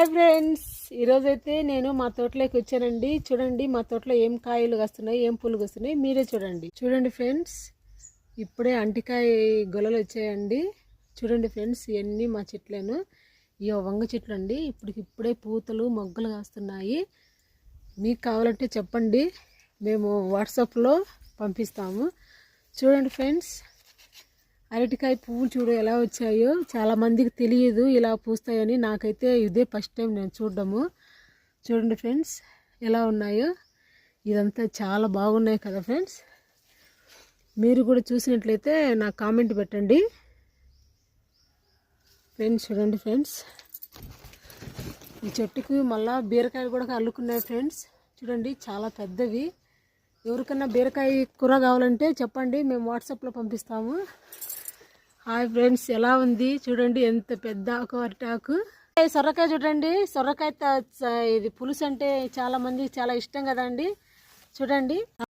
Hi friends, ఈరోజైతే నేను మా తోటలోకి వచ్చానండి. చూడండి మా తోటలో ఏం కాయలు వస్తున్నాయి, ఏం పూలు వస్తున్నాయి మీరే చూడండి ఫ్రెండ్స్. ఇప్పుడే అంటికాయ గొలలు వచ్చాయండి. చూడండి ఫ్రెండ్స్, ఇవన్నీ మా చెట్లను, ఈ వంగ చెట్లు అండి. ఇప్పుడే పూతలు మొగ్గలు కాస్తున్నాయి. మీకు కావాలంటే చెప్పండి, మేము వాట్సాప్లో పంపిస్తాము. చూడండి ఫ్రెండ్స్, అరటికాయ పువ్వులు చూడు ఎలా వచ్చాయో. చాలామందికి తెలియదు ఇలా పూస్తాయని. నాకైతే ఇదే ఫస్ట్ టైం నేను చూడడము. చూడండి ఫ్రెండ్స్ ఎలా ఉన్నాయో. ఇదంతా చాలా బాగున్నాయి కదా ఫ్రెండ్స్. మీరు కూడా చూసినట్లయితే నాకు కామెంట్ పెట్టండి ఫ్రెండ్స్. చూడండి ఫ్రెండ్స్, ఈ చెట్టుకు మళ్ళా బీరకాయలు కూడా అల్లుకున్నాయి ఫ్రెండ్స్. చూడండి చాలా పెద్దవి. ఎవరికన్నా బీరకాయ కూర కావాలంటే చెప్పండి, మేము వాట్సాప్లో పంపిస్తాము. హాయ్ ఫ్రెండ్స్, ఎలా ఉంది చూడండి, ఎంత పెద్ద ఆకు, అరటాకు. సొరకాయ చూడండి, సొరకాయ ఇది పులుసు అంటే చాలా మంది చాలా ఇష్టం కదండి. చూడండి.